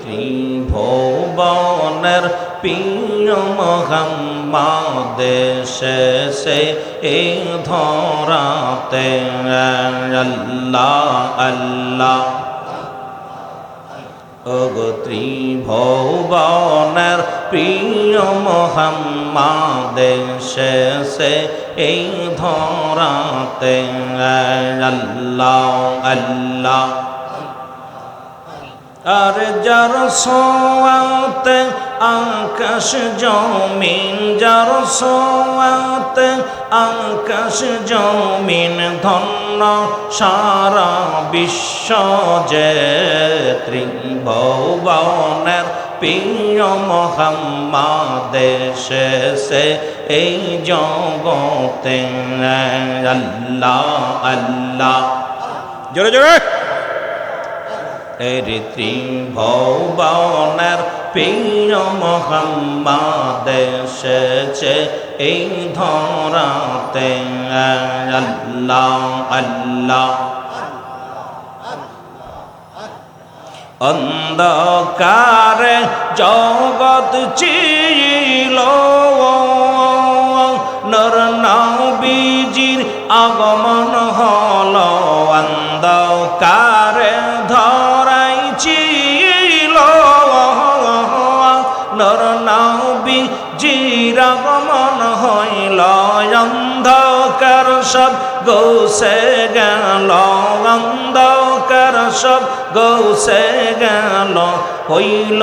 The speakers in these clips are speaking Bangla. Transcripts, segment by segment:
ত্রিভুবনের প্রিয় মোহাম্মদ এসেছে এই ধরাতে। আল্লাহ আল্লাহ ওগো ত্রিভুবনের প্রিয় মোহাম্মদ এসেছে এই ধরাতে। আল্লাহ আল্লাহ আর যার সোয়াতে আকাশ জমিন, যার সোয়াতে আকাশ জমিন ধন্য সারা বিশ্ব যে। ত্রিভুবনের প্রিয় মোহাম্মদ এসেছে এই জগতে। আল্লাহ আল্লাহ জোরে জোরে। ত্রিভুবনের প্রিয় মোহাম্মদ এসেছে এই ধরাতে। আল্লাহ আল্লাহ অন্ধকারে জগৎ ছিল, নর নবীজির আগমন হলো। অন্ধকারে ধরাই ছিল, নর নবীজির আগমন হইল। অন্ধকার সব গৌসে গেল, অন্ধকার সব গৌসে গেল, হইল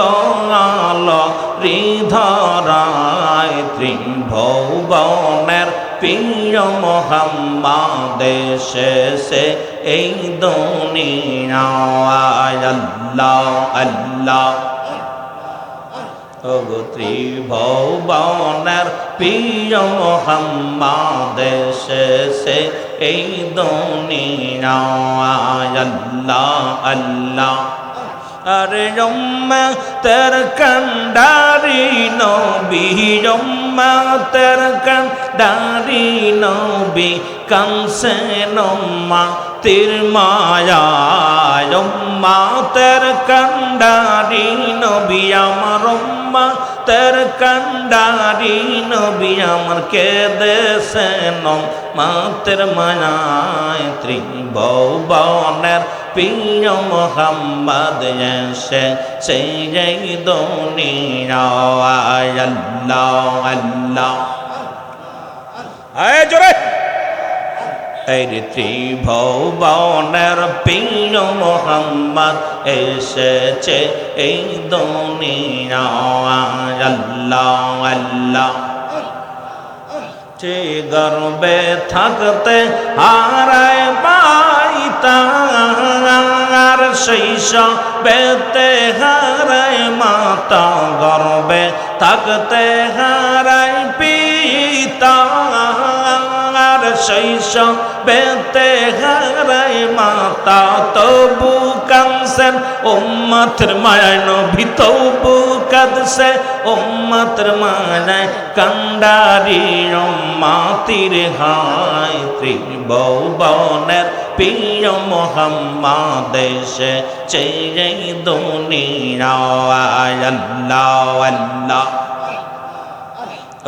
আলো হৃদরায়। ত্রিভুবনের প্রিয় মোহাম্মদ এসেছে এই দুনিয়ায়। আল্লাহ আল্লাহ ওগো ত্রিভুবনের প্রিয় মোহাম্মদ এসেছে এই দুনিয়ায়। আল্লাহ আল্লাহ আরে উম্মতের কান্ডারি নবী, উম্মতের কান্ডারি নবী, কানসেন উম্মতের মায়ায়। উম্মতের কান্ডারি নবী আমার, উম্মতের কান্ডারি নবী আমার, কেঁদেছেন উম্মতের মায়ায়। ত্রিভুবনের প্রিয় মোহাম্মদ এসেছে এই দুনিয়ায়। আল্লাহ আল্লাহ আয় জোরে। এই ত্রিভুবনের প্রিয় মোহাম্মদ এসেছে এই দুনিয়ায়। আল্লাহ আল্লাহ যে গর্বে থাকতে হারায় পাইতার, সেই সবেতে হারায় মাতা, গর্বে থাকতে হারায় পিতা, সেই সবেতে হারায় মাতা। তবু কাঁদছেন উম্মতের মায়ায় নবী, তবু কাঁদছে উম্মতের মায়ায় কান্ডারি উম্মতির হায়। ত্রিভুবনের প্রিয় মোহাম্মদ এসেছে এই দুনিয়ায়। আল্লাহ আল্লাহ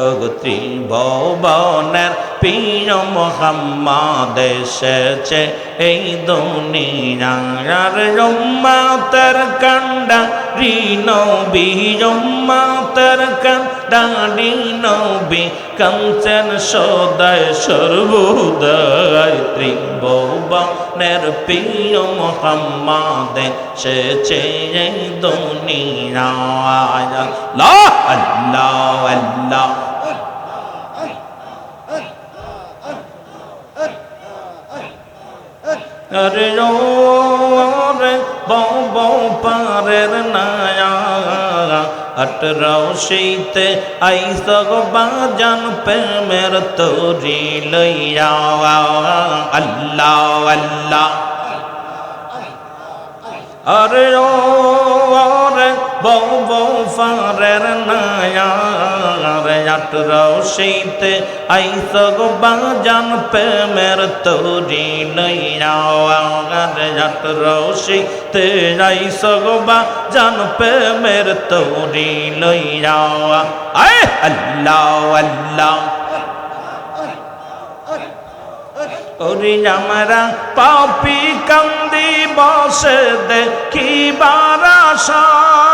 ওগো ত্রিভুবনের প্রিয় মোহাম্মদ এসেছে এই দুনিয়ার। উম্মতের কান্ডারি নবী, উম্মতের কান্ডারি নবী, কাঁদছেন সদায় সর্বদাই। ত্রিভুবনের প্রিয় মোহাম্মদ এসেছে এই দুনিয়ায়। আল্লাহ আল্লাহ আল্লাহ আরে রে বউ পারের নায়া, 18 শীতে আইস বাজান প্রেমের তোরি লইয়া। আল্লাহ আল্লাহ আরে রে বউ পারের নায়ার আটরাও শীতে আইস গো বাজান প্রেমের তরি লইয়া আটরাও শীতে আইস গো বাজান প্রেমের তরি লইয়া আয় আল্লাহ আল্লাহ ওরে আমরা পাপি কান্দি বসে দেখিবার আশায়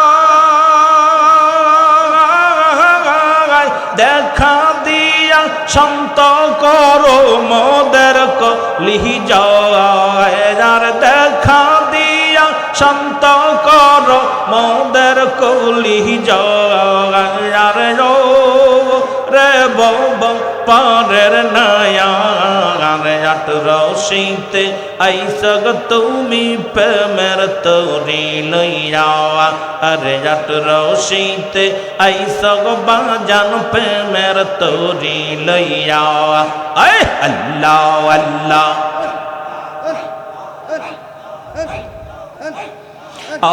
দেখা দিয়া শান্ত করো মোদের কলি যায় আর দেখা দিয়া শান্ত করো মোদের কলি যায় আর রে বব পারের নায়া আটরাও শীতে আইসগ তুমি প্রেমের তরি লইয়া আরে আটরাও শীতে আইসগ বাজান প্রেমের তরি লইয়া আয় আল্লাহ আল্লাহ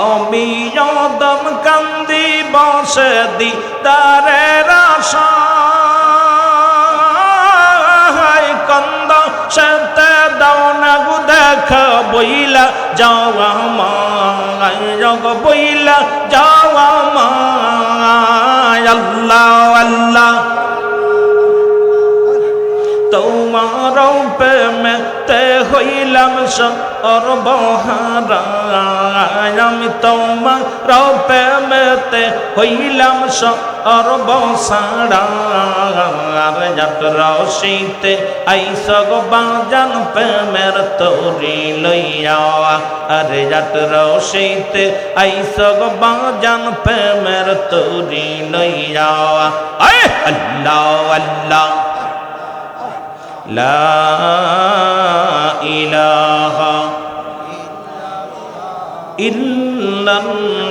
আমি যদম কান্দি বসে দিদারের আশায় কন্দ সেতে দাও না গো দেখা বইলা যাওয়া মায় জগ বইলা যাওয়া মায় আল্লাহ আল্লাহ তোমার প্রেমেতে হইলাম সর্বহারায় আমি তোমার প্রেমেতে হইলাম সর্বসারা আটরাও শীতে আইস গো বাজান প্রেমের তরি লইয়া আরে আটরাও শীতে আইস গো বাজান প্রেমের তরি লইয়া আয় আল্লাহ আল্লাহ লা ইলাহা ইল্লাল্লাহু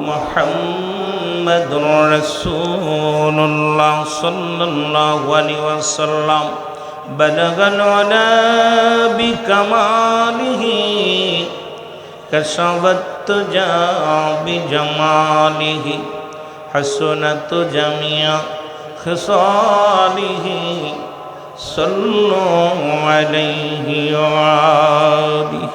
মুহাম্মাদুর রাসূলুল্লাহ সাল্লাল্লাহু আলাইহি ওয়াসাল্লাম বালাগাল ওয়ালা বিকামালিহি কাশাফাত তুজা বিজামালিহি হাসনাত জামিয়া خصاله صلوا عليه وآله